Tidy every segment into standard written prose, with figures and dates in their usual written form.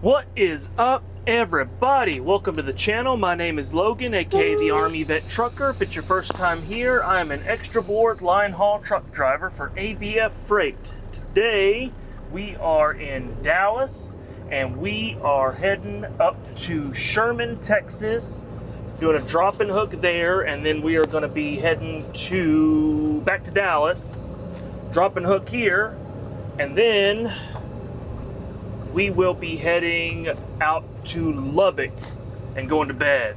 What is up, everybody? Welcome to the channel. My name is Logan, aka the Army Vet Trucker. If it's your first time here, I'm an extra board line haul truck driver for ABF Freight. Today we are in Dallas and we are heading up to Sherman, Texas, doing a drop and hook there, and then we are going to be heading back to Dallas, drop and hook here, and then we will be heading out to Lubbock and going to bed.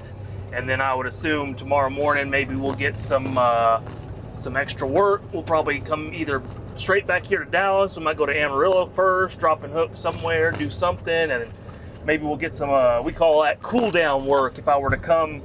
And then I would assume tomorrow morning maybe we'll get some extra work. We'll probably come either straight back here to Dallas. We might go to Amarillo first, drop and hook somewhere, do something, and maybe we'll get some, we call that cool down work. If I were to come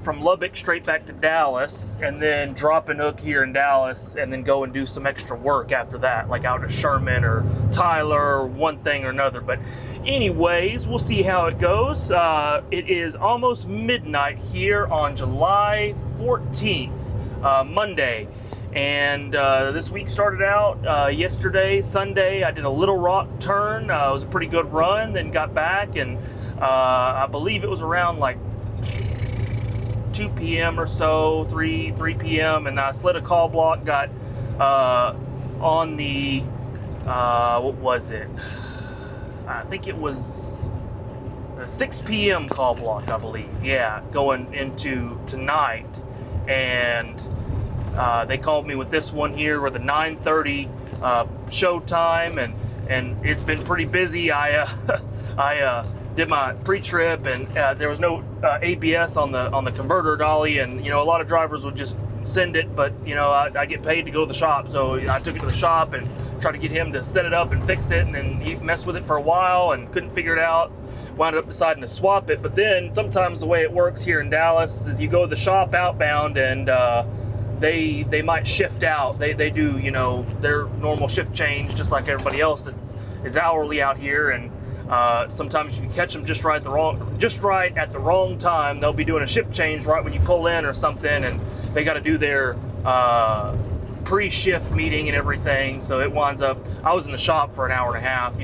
from Lubbock straight back to Dallas and then drop and hook here in Dallas and then go and do some extra work after that, like out to Sherman or Tyler or one thing or another. But anyways, we'll see how it goes. It is almost midnight here on July 14th, Monday. And this week started out yesterday, Sunday. I did a Little Rock turn. It was a pretty good run, then got back, and I believe it was around like 2 p.m. or so, 3 p.m. and I slid a call block, got on the, what was it? I think it was a 6 p.m. call block, I believe. Yeah, going into tonight. And they called me with this one here with a 9:30 show time, and it's been pretty busy. I did my pre-trip, and there was no ABS on the converter dolly, and a lot of drivers would just send it, but I get paid to go to the shop, so I took it to the shop and tried to get him to set it up and fix it, and then he messed with it for a while and couldn't figure it out, wound up deciding to swap it. But then sometimes the way it works here in Dallas is you go to the shop outbound, and they might shift out. They do their normal shift change just like everybody else that is hourly out here, and sometimes if you catch them just right at the wrong time, they'll be doing a shift change right when you pull in or something, and they got to do their pre-shift meeting and everything. So it winds up, I was in the shop for an hour and a half,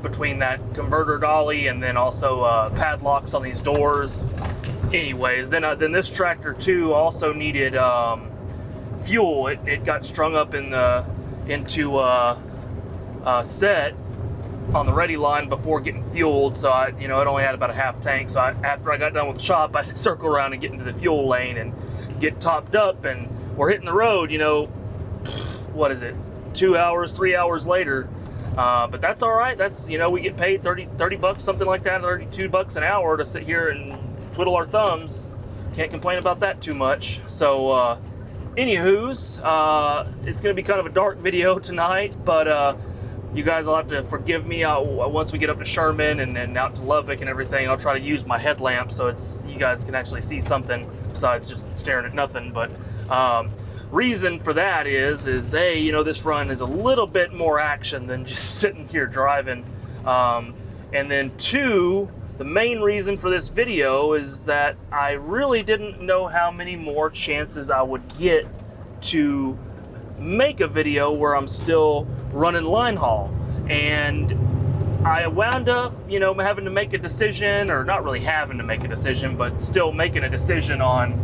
between that converter dolly and then also padlocks on these doors. Anyways, then this tractor too also needed fuel. It got strung up into set on the ready line before getting fueled, so it only had about a half tank. So after I got done with the shop, I had to circle around and get into the fuel lane and get topped up, and we're hitting the road, what is it, 2 hours, 3 hours later. But that's all right. That's, we get paid 30 bucks, something like that, 32 bucks an hour to sit here and twiddle our thumbs. Can't complain about that too much. So anywho's, it's gonna be kind of a dark video tonight, but you guys will have to forgive me. Once we get up to Sherman and then out to Lubbock and everything, I'll try to use my headlamp so you guys can actually see something besides just staring at nothing. But reason for that is hey, this run is a little bit more action than just sitting here driving. And then two, the main reason for this video is that I really didn't know how many more chances I would get to make a video where I'm still running line haul, and I wound up having to make a decision, or not really having to make a decision, but still making a decision on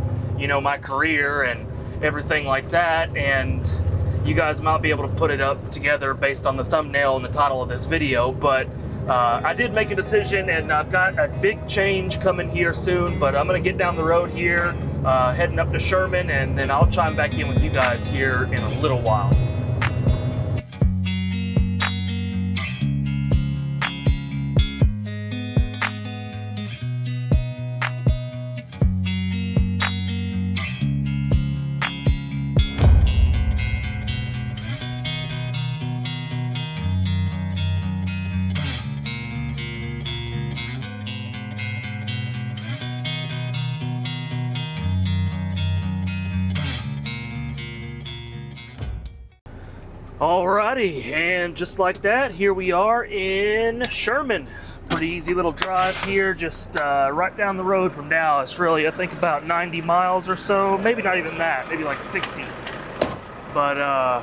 my career and everything like that. And you guys might be able to put it up together based on the thumbnail and the title of this video, but I did make a decision, and I've got a big change coming here soon. But I'm gonna get down the road here, heading up to Sherman, and then I'll chime back in with you guys here in a little while. Alrighty, and just like that, here we are in Sherman. Pretty easy little drive here, just right down the road from Dallas, really. I think about 90 miles or so, maybe not even that, maybe like 60. But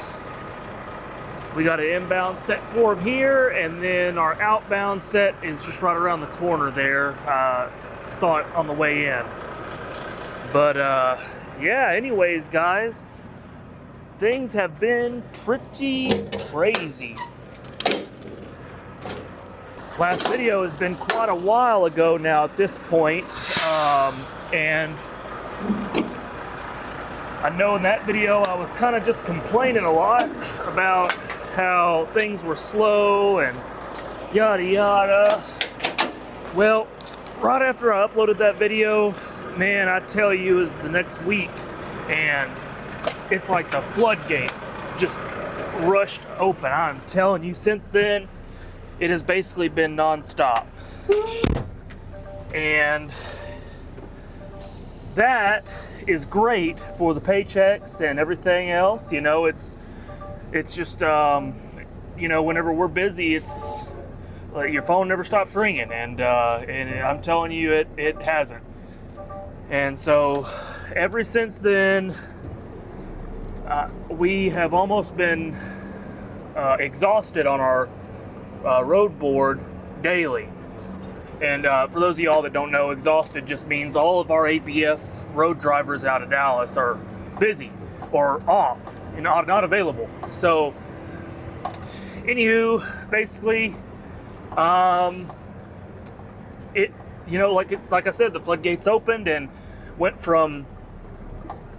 We got an inbound set for them here, and then our outbound set is just right around the corner there. Saw it on the way in. But yeah, anyways, guys, things have been pretty crazy. Last video has been quite a while ago now at this point, and I know in that video I was kind of just complaining a lot about how things were slow and yada yada. Well, right after I uploaded that video, man, I tell you, it was the next week, and it's like the floodgates just rushed open. I'm telling you, since then, it has basically been nonstop. And that is great for the paychecks and everything else. You know, it's just, you know, whenever we're busy, it's like your phone never stops ringing, and I'm telling you, it hasn't. And so ever since then, we have almost been exhausted on our road board daily. And for those of y'all that don't know, exhausted just means all of our ABF road drivers out of Dallas are busy or off and not available. So anywho, basically, you know, like I said, the floodgates opened and went from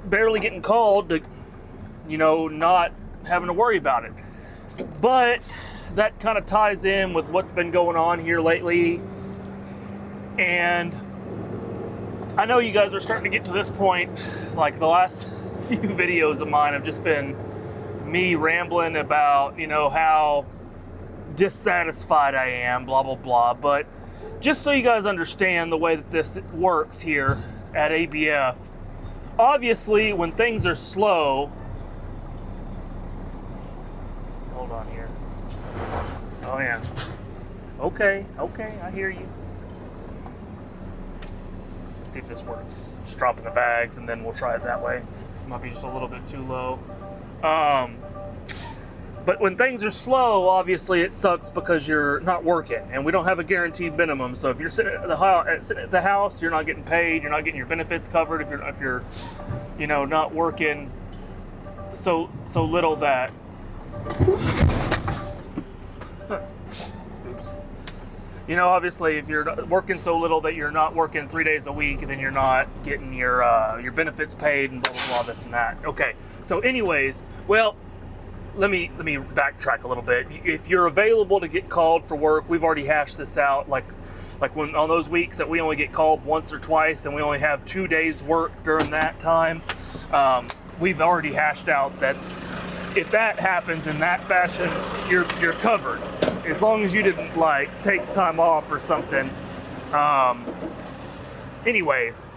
barely getting called to, you know, not having to worry about it. But that kind of ties in with what's been going on here lately. And I know you guys are starting to get to this point. Like, the last few videos of mine have just been me rambling about, you know, how dissatisfied I am, blah, blah, blah. But just so you guys understand the way that this works here at ABF, obviously when things are slow, hold on here. Oh yeah. Okay, I hear you. Let's see if this works. Just dropping the bags and then we'll try it that way. Might be just a little bit too low. But when things are slow, obviously it sucks because you're not working, and we don't have a guaranteed minimum. So if you're sitting at the house, you're not getting paid, you're not getting your benefits covered. If you're, you know, not working so little that. Oops. You know, obviously, if you're working so little that you're not working 3 days a week, then you're not getting your benefits paid and blah blah blah, this and that. Okay. So, anyways, well. Let me backtrack a little bit. If you're available to get called for work, we've already hashed this out. Like when on those weeks that we only get called once or twice, and we only have 2 days work during that time, we've already hashed out that if that happens in that fashion, you're covered, as long as you didn't like take time off or something. Anyways,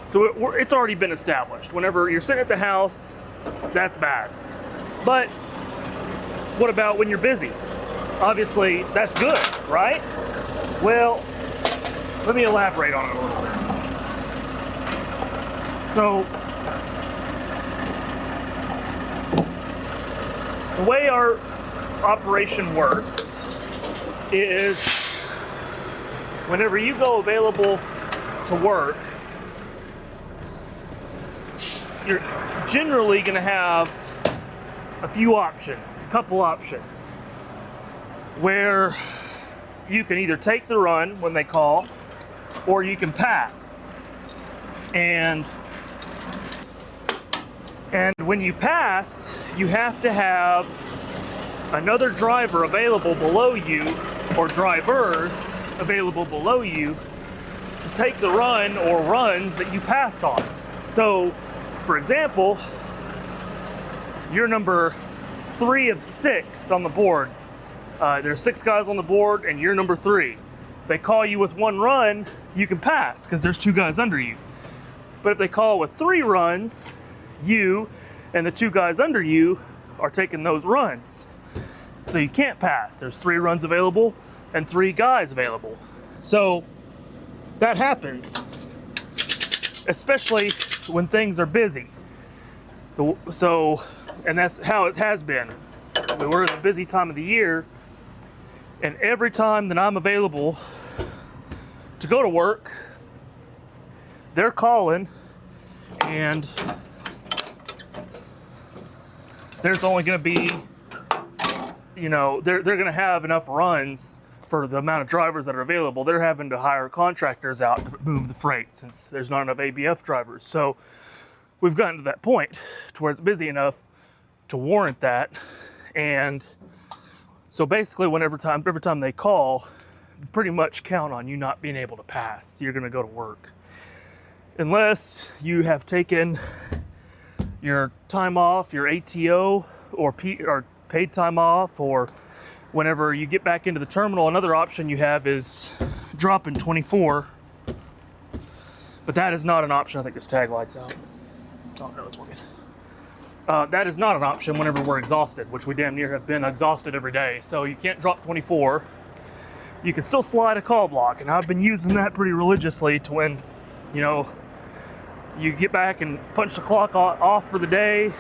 so it's already been established. Whenever you're sitting at the house, that's bad. But what about when you're busy? Obviously, that's good, right? Well, let me elaborate on it a little bit. So, the way our operation works is whenever you go available to work, you're generally going to have a couple options, where you can either take the run when they call, or you can pass. And when you pass, you have to have another driver available below you, or drivers available below you, to take the run or runs that you passed on. So, for example, you're number 3 of 6 on the board. There's 6 guys on the board, and you're number 3. They call you with 1 run, you can pass because there's 2 guys under you. But if they call with 3 runs, you and the 2 guys under you are taking those runs. So you can't pass. There's 3 runs available and 3 guys available. So that happens, especially when things are busy. So, and that's how it has been. we're in a busy time of the year, and every time that I'm available to go to work, they're calling, and there's only going to be, they're going to have enough runs for the amount of drivers that are available. They're having to hire contractors out to move the freight since there's not enough ABF drivers. So we've gotten to that point to where it's busy enough to warrant that. And so basically every time they call, pretty much count on you not being able to pass. You're going to go to work. Unless you have taken your time off, your ATO or paid time off, or whenever you get back into the terminal, another option you have is dropping 24. But that is not an option. I think this tag light's out. Oh, no, it's working. That is not an option whenever we're exhausted, which we damn near have been exhausted every day. So you can't drop 24. You can still slide a call block, and I've been using that pretty religiously to when, you get back and punch the clock off for the day,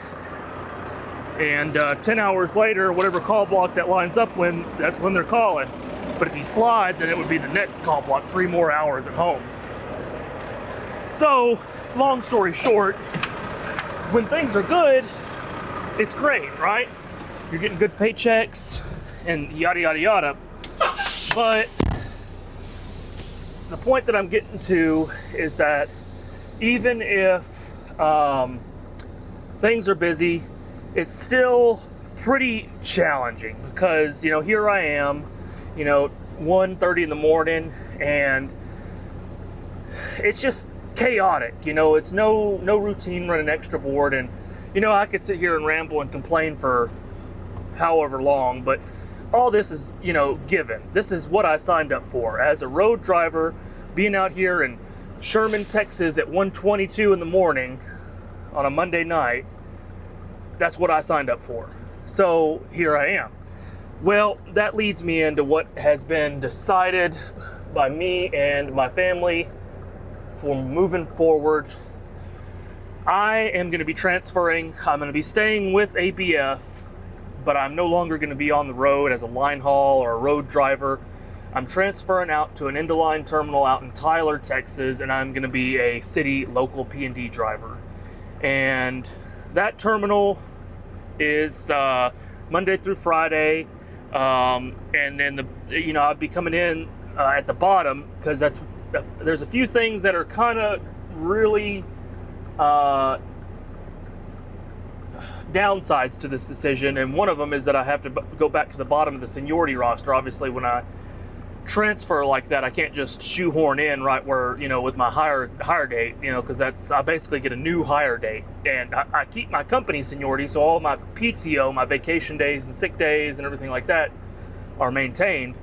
and 10 hours later, whatever call block that lines up when, that's when they're calling. But if you slide, then it would be the next call block, 3 more hours at home. So, long story short, when things are good, it's great, right? You're getting good paychecks and yada, yada, yada. But the point that I'm getting to is that even if things are busy, it's still pretty challenging because, here I am, 1:30 in the morning, and it's just chaotic. It's no routine running extra board, and I could sit here and ramble and complain for however long, but all this is given. This is what I signed up for as a road driver, being out here in Sherman, Texas at 1:22 in the morning on a Monday night. That's what I signed up for. So here I am. Well, that leads me into what has been decided by me and my family for moving forward. I am going to be transferring. I'm going to be staying with ABF, but I'm no longer going to be on the road as a line haul or a road driver. I'm transferring out to an end-of-line terminal out in Tyler, Texas, and I'm going to be a city local P&D driver. And that terminal is Monday through Friday, and then I'll be coming in at the bottom because there's a few things that are kind of really downsides to this decision, and one of them is that I have to go back to the bottom of the seniority roster. Obviously, when I transfer like that, I can't just shoehorn in right where, with my hire date, because I basically get a new hire date, and I keep my company seniority, so all my PTO, my vacation days and sick days and everything like that are maintained.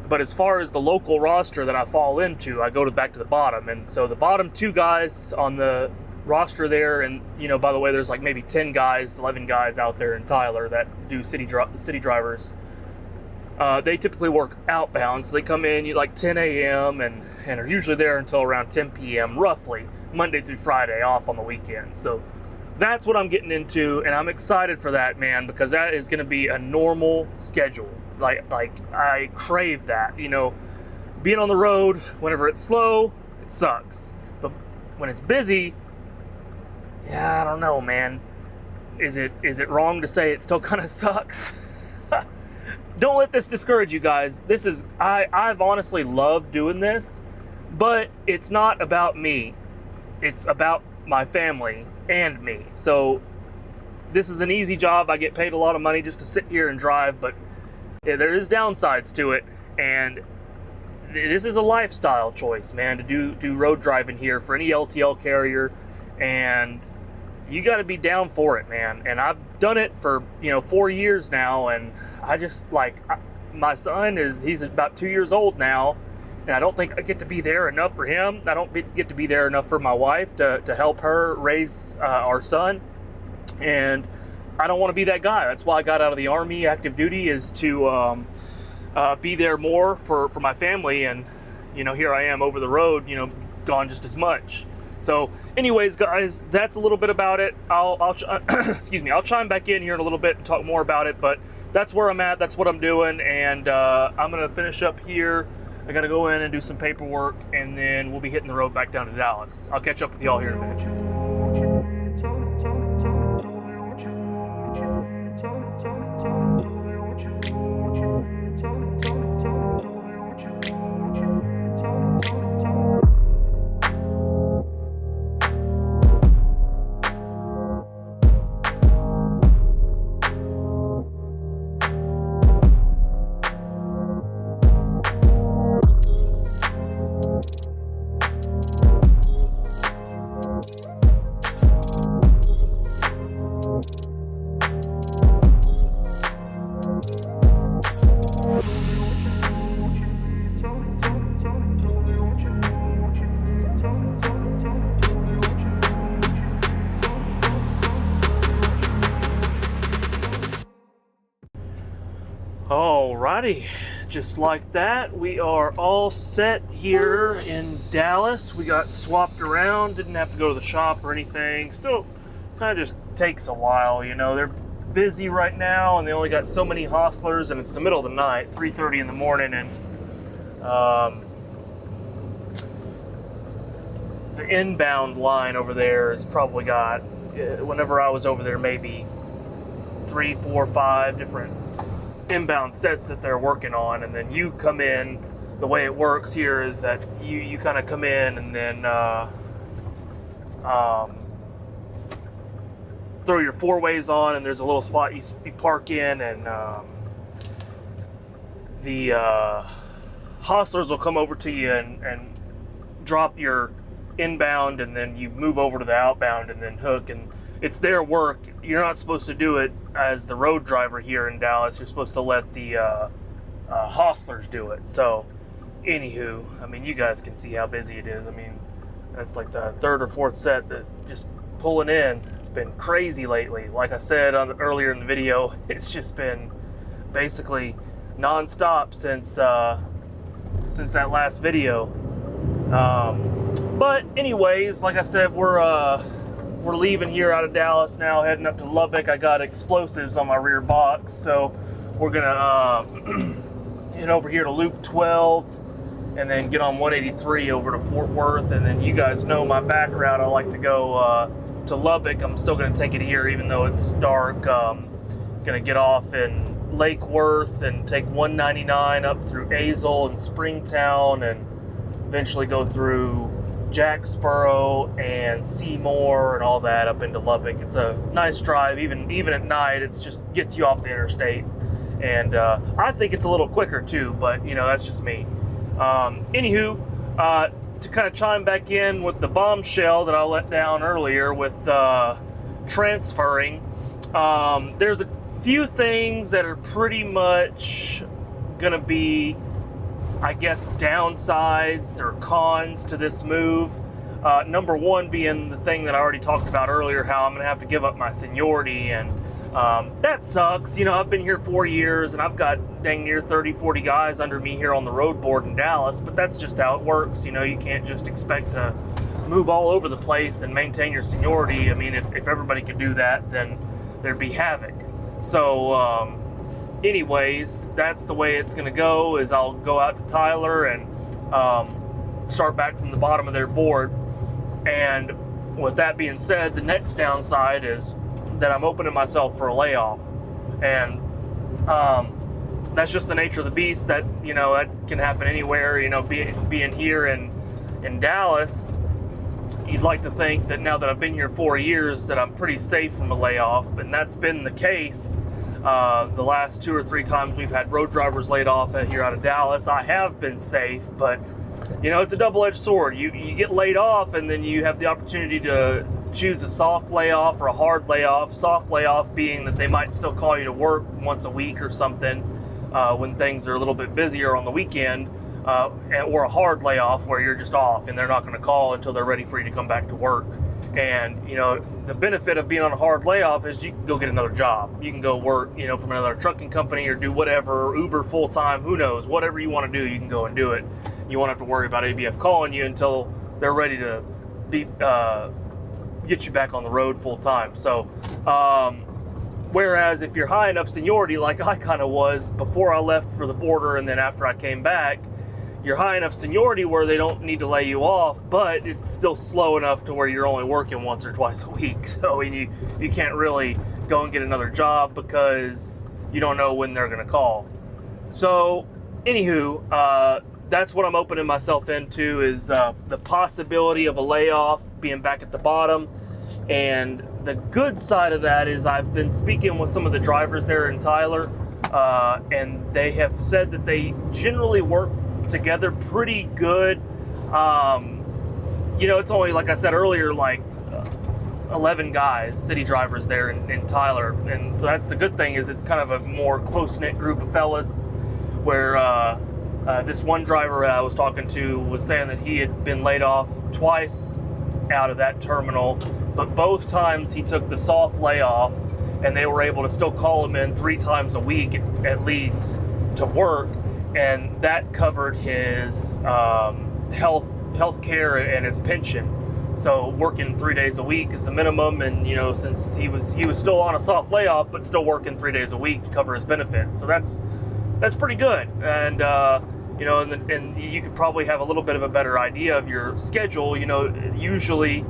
But as far as the local roster that I fall into, I go back to the bottom, and so the bottom 2 guys on the roster there, and by the way, there's like maybe 10 guys, 11 guys out there in Tyler that do city drivers. They typically work outbound, so they come in like 10 a.m. and are usually there until around 10 p.m. roughly, Monday through Friday, off on the weekend. So that's what I'm getting into, and I'm excited for that, man, because that is going to be a normal schedule. Like I crave that. Being on the road, whenever it's slow, it sucks. But when it's busy, yeah, I don't know, man. Is it wrong to say it still kind of sucks? Don't let this discourage you guys. I've honestly loved doing this, but it's not about me. It's about my family and me. So this is an easy job. I get paid a lot of money just to sit here and drive, but yeah, there is downsides to it, and this is a lifestyle choice, man, to do road driving here for any LTL carrier, and you got to be down for it, man. And I've done it for 4 years now, and I just my son he's about 2 years old now, and I don't think I get to be there enough for him. I don't get to be there enough for my wife to help her raise our son, and I don't want to be that guy. That's why I got out of the Army. Active duty is to be there more for my family, and here I am over the road, gone just as much. So anyways, guys, that's a little bit about it. I'll excuse me, I'll chime back in here in a little bit and talk more about it, but that's where I'm at. That's what I'm doing, and I'm gonna finish up here. I gotta go in and do some paperwork, and then we'll be hitting the road back down to Dallas. I'll catch up with y'all here in a minute. Alrighty, just like that, we are all set here in Dallas. We got swapped around, didn't have to go to the shop or anything. Still kind of just takes a while, you know. They're busy right now and they only got so many hostlers, and it's the middle of the night, 3:30 in the morning, and the inbound line over there has probably got, whenever I was over there, maybe 3, 4, 5 different inbound sets that they're working on, and then you come in. The way it works here is that you kind of come in and then throw your 4-ways on, and there's a little spot you park in, and the hostlers will come over to you and drop your inbound, and then you move over to the outbound and then hook, and it's their work. You're not supposed to do it as the road driver here in Dallas. You're supposed to let the hostlers do it. So, anywho, I mean, you guys can see how busy it is. I mean, that's like the 3rd or 4th set that just pulling in. It's been crazy lately. Like I said earlier in the video, it's just been basically non-stop since that last video. But anyways, like I said, we're leaving here out of Dallas now, heading up to Lubbock. I got explosives on my rear box, so we're gonna head over here to Loop 12 and then get on 183 over to Fort Worth. And then you guys know my back route. I like to go to Lubbock. I'm still gonna take it here even though it's dark. Gonna get off in Lake Worth and take 199 up through Azle and Springtown, and eventually go through Jacksboro and Seymour and all that up into Lubbock. It's a nice drive, even at night. It's just gets you off the interstate, and I think it's a little quicker too, but you know, that's just me. Anywho, to kind of chime back in with the bombshell that I let down earlier with transferring, there's a few things that are pretty much gonna be, I guess, downsides or cons to this move. Number one being the thing that I already talked about earlier, how I'm gonna have to give up my seniority, and that sucks. You know, I've been here 4 years and I've got dang near 30, 40 guys under me here on the road board in Dallas, but that's just how it works. You know, you can't just expect to move all over the place and maintain your seniority. I mean, if everybody could do that, then there'd be havoc. So, anyways, that's the way it's gonna go. Is I'll go out to Tyler and start back from the bottom of their board. And with that being said, the next downside is that I'm opening myself for a layoff, and that's just the nature of the beast. That, you know, that can happen anywhere. You know, being here in Dallas, you'd like to think that now that I've been here 4 years that I'm pretty safe from a layoff, and that's been the case. The last 2 or 3 times we've had road drivers laid off here out of Dallas, I have been safe, but you know, it's a double-edged sword. You get laid off, and then you have the opportunity to choose a soft layoff or a hard layoff. Soft layoff being that they might still call you to work once a week or something when things are a little bit busier on the weekend, or a hard layoff where you're just off and they're not going to call until they're ready for you to come back to work. And you know, the benefit of being on a hard layoff is you can go get another job. You can go work, you know, from another trucking company or do whatever, Uber full-time, who knows, whatever you want to do, you can go and do it. You won't have to worry about ABF calling you until they're ready to get you back on the road full-time. So Whereas if you're high enough seniority, like I kind of was before I left for the border and then after I came back, you're high enough seniority where they don't need to lay you off, but it's still slow enough to where you're only working once or twice a week. So you can't really go and get another job because you don't know when they're going to call. So anywho, that's what I'm opening myself into, is the possibility of a layoff, being back at the bottom. And the good side of that is I've been speaking with some of the drivers there in Tyler, and they have said that they generally work together pretty good. You know, it's only, like I said earlier, like 11 guys, city drivers there in Tyler. And so that's the good thing, is it's kind of a more close-knit group of fellas, where this one driver I was talking to was saying that he had been laid off twice out of that terminal, but both times he took the soft layoff, and they were able to still call him in 3 times a week at least to work, and that covered his health care and his pension. So working 3 days a week is the minimum, and you know, since he was still on a soft layoff, but still working 3 days a week to cover his benefits. So that's pretty good. And you know, and you could probably have a little bit of a better idea of your schedule. You know, usually,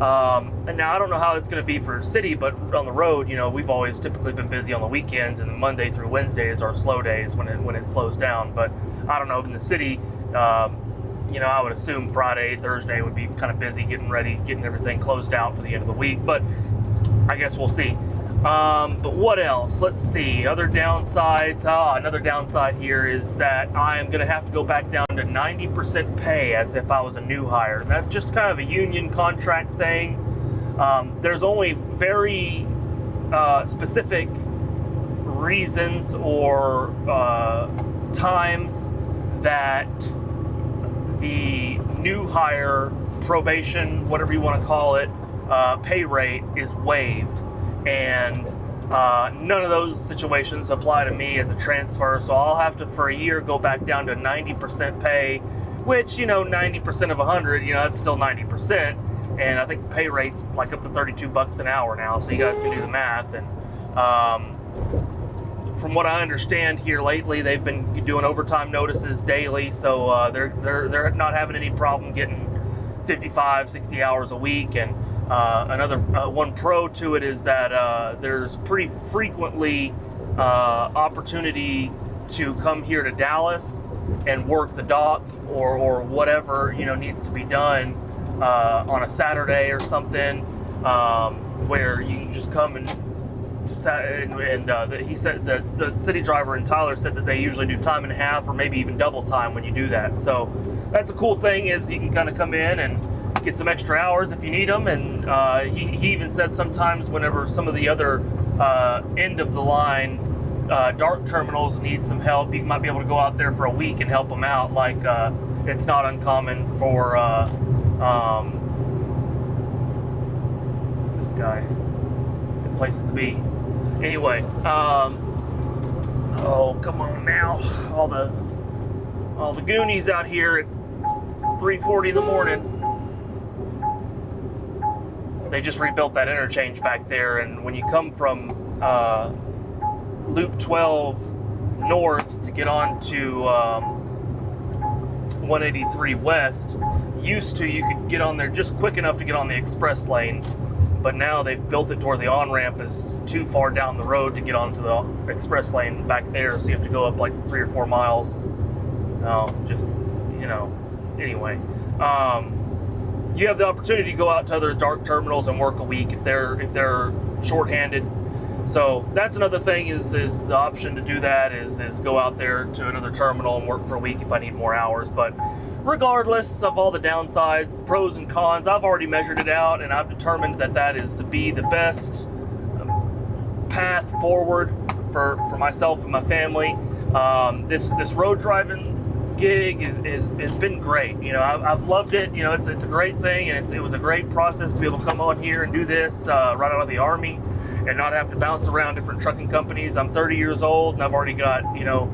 and now I don't know how it's going to be for city, but on the road, you know, we've always typically been busy on the weekends, and Monday through Wednesday is our slow days when it slows down. But I don't know, in the city, you know, I would assume Friday, Thursday would be kind of busy, getting everything closed out for the end of the week. But I guess we'll see. But what else? Let's see. Other downsides. Another downside here is that I am going to have to go back down to 90% pay as if I was a new hire. And that's just kind of a union contract thing. There's only very specific reasons or times that the new hire probation, whatever you want to call it, pay rate is waived. And none of those situations apply to me as a transfer, so I'll have to, for a year, go back down to 90% pay, which, you know, 90% of 100, you know, that's still 90%, and I think the pay rate's like up to $32 an hour now, so you guys can do the math. And from what I understand here lately, they've been doing overtime notices daily, so they're not having any problem getting 55, 60 hours a week. And another one pro to it is that there's pretty frequently opportunity to come here to Dallas and work the dock or whatever, you know, needs to be done on a Saturday or something, where you can just come and he said that the city driver in Tyler said that they usually do time and a half or maybe even double time when you do that. So that's a cool thing, is you can kind of come in and get some extra hours if you need them. And he even said sometimes whenever some of the other end of the line dark terminals need some help, you might be able to go out there for a week and help them out. Like it's not uncommon for this guy, good places to be. Anyway, oh come on now, all the Goonies out here at 3:40 in the morning. They just rebuilt that interchange back there, and when you come from Loop 12 north to get on to 183 west, used to you could get on there just quick enough to get on the express lane, but now they've built it to where the on-ramp is too far down the road to get onto the express lane back there, so you have to go up like 3 or 4 miles. Just, you know, anyway. You have the opportunity to go out to other dark terminals and work a week if they're shorthanded. So that's another thing, is the option to do that is go out there to another terminal and work for a week if I need more hours. But regardless of all the downsides, pros and cons, I've already measured it out, and I've determined that is to be the best path forward for myself and my family. This road driving gig has been great. You know, I've loved it. You know, it's a great thing, and it was a great process to be able to come on here and do this right out of the Army and not have to bounce around different trucking companies. I'm 30 years old, and I've already got, you know,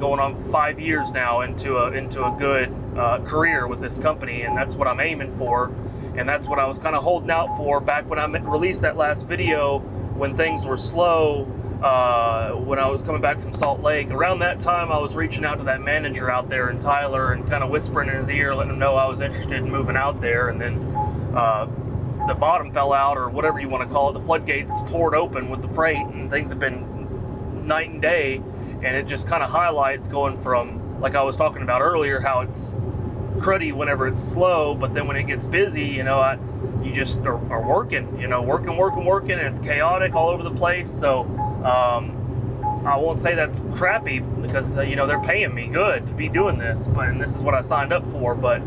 going on 5 years now into a good career with this company, and that's what I'm aiming for, and that's what I was kind of holding out for back when I released that last video when things were slow, when I was coming back from Salt Lake, around that time I was reaching out to that manager out there in Tyler and kind of whispering in his ear, letting him know I was interested in moving out there. And then the bottom fell out, or whatever you want to call it. The floodgates poured open with the freight, and things have been night and day. And it just kind of highlights going from, like I was talking about earlier, how it's cruddy whenever it's slow, but then when it gets busy, you just are working, working, and it's chaotic all over the place. So I won't say that's crappy, because they're paying me good to be doing this, and this is what I signed up for. But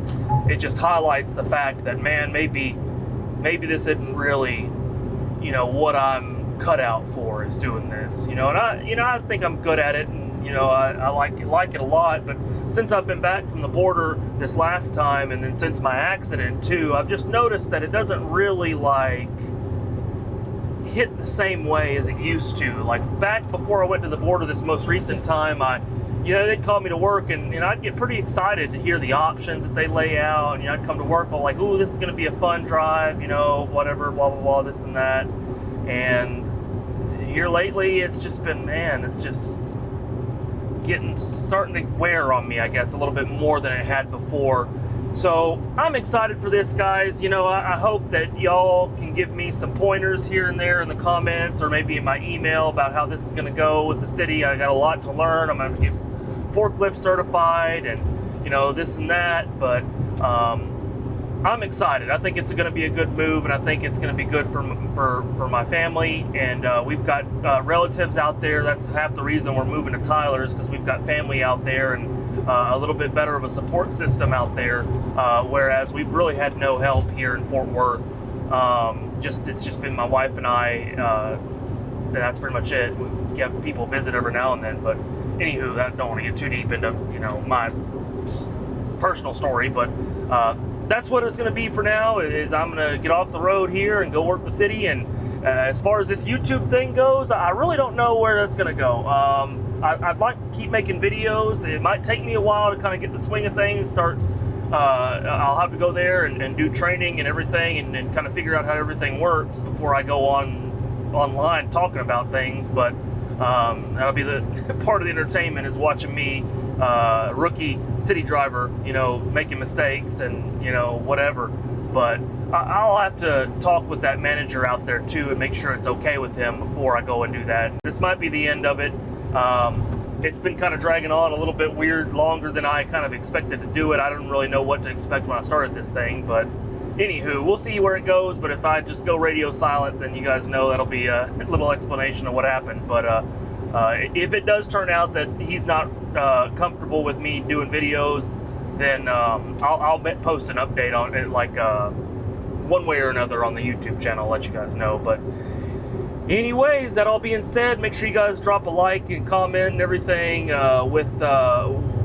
it just highlights the fact that, man, maybe this isn't really what I'm cut out for, is doing this. And I think I'm good at it, and I like it a lot. But since I've been back from the border this last time, and then since my accident too, I've just noticed that it doesn't really hit the same way as it used to. Like back before I went to the border this most recent time, they'd call me to work, and I'd get pretty excited to hear the options that they lay out. And I'd come to work all like, ooh, this is going to be a fun drive, whatever, blah blah blah, this and that. And here lately, it's just been, man, it's just starting to wear on me, I guess, a little bit more than it had before. So I'm excited for this, guys. I hope that y'all can give me some pointers here and there in the comments, or maybe in my email, about how this is going to go with the city. I got a lot to learn. I'm going to get forklift certified, and this and that. But I'm excited. I think it's going to be a good move, and I think it's going to be good for my family. And we've got relatives out there. That's half the reason we're moving to Tyler, is because we've got family out there, and a little bit better of a support system out there. Whereas we've really had no help here in Fort Worth. It's just been my wife and I. That's pretty much it. We have people visit every now and then, but anywho, I don't want to get too deep into my personal story, but. That's what it's going to be for now. Is I'm going to get off the road here and go work the city. And as far as this YouTube thing goes, I really don't know where that's going to go. I'd like to keep making videos. It might take me a while to kind of get the swing of things. I'll have to go there and do training and everything, and kind of figure out how everything works before I go online talking about things. But that'll be the part of the entertainment, is watching me, rookie city driver, making mistakes and whatever. But I'll have to talk with that manager out there too, and make sure it's okay with him before I go and do that. This might be the end of it. It's been kind of dragging on a little bit weird, longer than I kind of expected to do it. I didn't really know what to expect when I started this thing, but anywho, we'll see where it goes. But if I just go radio silent, then you guys know that'll be a little explanation of what happened. But if it does turn out that he's not comfortable with me doing videos, then I'll post an update on it, like one way or another on the YouTube channel. I'll let you guys know. But anyways, that all being said, make sure you guys drop a like and comment and everything with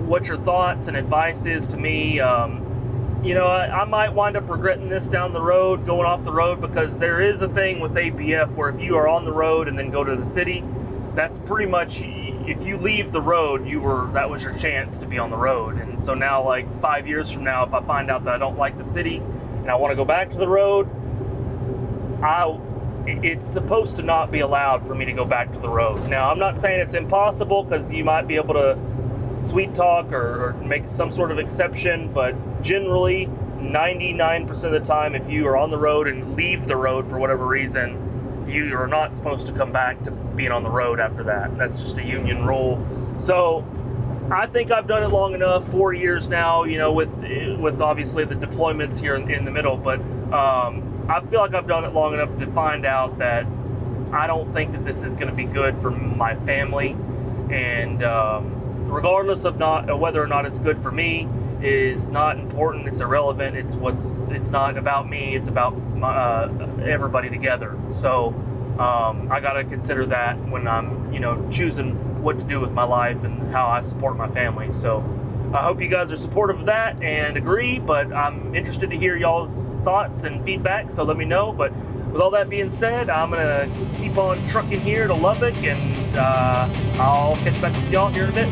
what your thoughts and advice is to me. I might wind up regretting this down the road, going off the road, because there is a thing with ABF where if you are on the road and then go to the city, that's pretty much, if you leave the road, that was your chance to be on the road. And so now, like 5 years from now, if I find out that I don't like the city and I want to go back to the road, it's supposed to not be allowed for me to go back to the road. Now, I'm not saying it's impossible, because you might be able to sweet talk or make some sort of exception, but generally 99% of the time, if you are on the road and leave the road for whatever reason, you are not supposed to come back to being on the road after that. That's just a union rule. So I think I've done it long enough, 4 years now, with obviously the deployments here in the middle, but I feel like I've done it long enough to find out that I don't think that this is going to be good for my family. And regardless of whether or not it's good for me is not important. It's irrelevant. It's not about me. It's about everybody together. So I got to consider that when I'm choosing what to do with my life and how I support my family. So I hope you guys are supportive of that and agree, but I'm interested to hear y'all's thoughts and feedback, so let me know. But with all that being said, I'm gonna keep on trucking here to Lubbock, and I'll catch back with y'all here in a bit.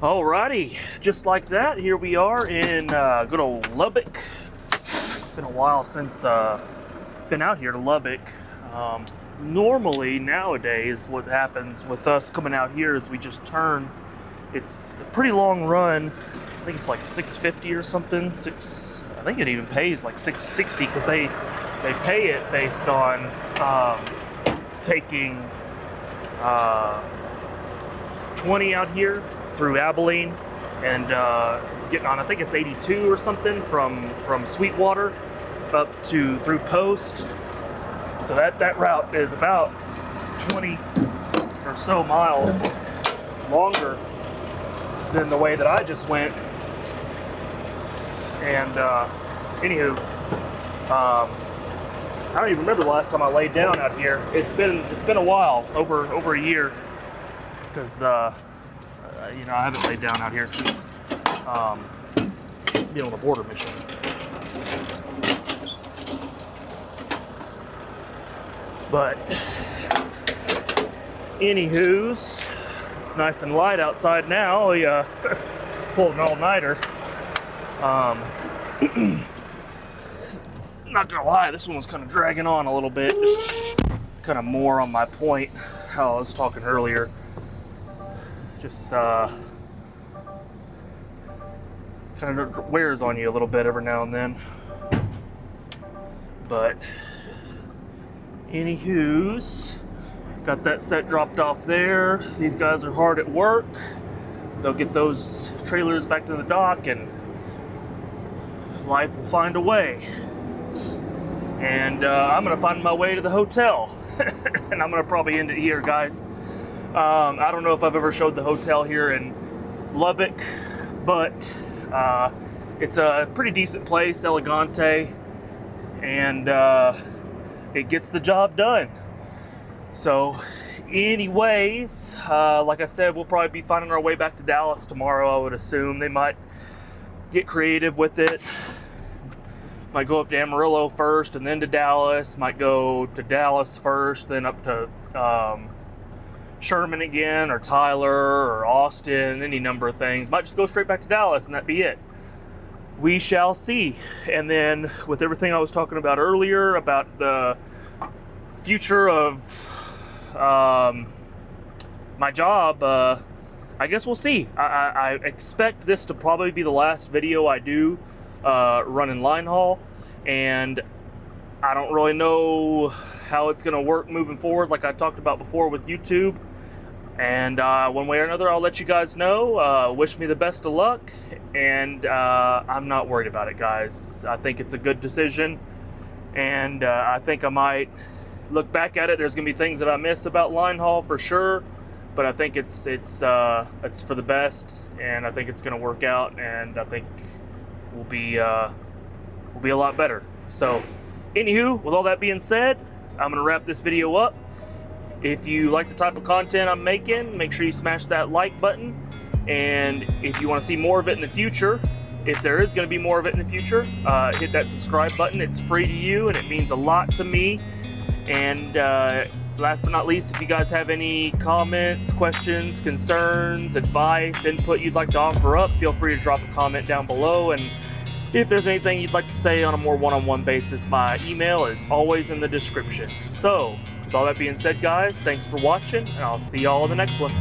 Alrighty, just like that, here we are in good old Lubbock. It's been a while since been out here to Lubbock. Normally, nowadays, what happens with us coming out here is we just turn. It's a pretty long run. I think it's like $6.50 or something. I think it even pays like $6.60 because they pay it based on taking 20 out here through Abilene and getting on, I think it's 82 or something from Sweetwater up to through Post. So that route is about 20 or so miles longer than the way that I just went. And anywho, I don't even remember the last time I laid down out here. It's been a while, over a year, because I haven't laid down out here since being on the border mission. But anywho's, it's nice and light outside now. We pulled an all-nighter. Not gonna lie, this one was kind of dragging on a little bit, just kind of more on my point how I was talking earlier. Just kind of wears on you a little bit every now and then. But anywho's, got that set dropped off there. These guys are hard at work. They'll get those trailers back to the dock and life will find a way. And I'm gonna find my way to the hotel. And I'm gonna probably end it here, guys. I don't know if I've ever showed the hotel here in Lubbock, but it's a pretty decent place, elegante, and it gets the job done. So anyways, like I said, we'll probably be finding our way back to Dallas tomorrow, I would assume. They might get creative with it. Might go up to Amarillo first and then to Dallas. Might go to Dallas first, then up to Sherman again, or Tyler, or Austin, any number of things. Might just go straight back to Dallas and that'd be it. We shall see. And then with everything I was talking about earlier about the future of my job, I guess we'll see. I expect this to probably be the last video I do running line haul, and I don't really know how it's going to work moving forward, like I talked about before with YouTube. And one way or another, I'll let you guys know. Wish me the best of luck, and I'm not worried about it, guys. I think it's a good decision, and I think I might look back at it. There's gonna be things that I miss about line haul for sure, but I think it's for the best, and I think it's gonna work out, and I think we'll be a lot better. So anywho, with all that being said, I'm gonna wrap this video up. If you like the type of content I'm making, make sure you smash that like button. And if you want to see more of it in the future, if there is going to be more of it in the future, hit that subscribe button. It's free to you and it means a lot to me. And last but not least, if you guys have any comments, questions, concerns, advice, input you'd like to offer up, feel free to drop a comment down below. And if there's anything you'd like to say on a more one-on-one basis, my email is always in the description. So with all that being said, guys, thanks for watching, and I'll see y'all in the next one.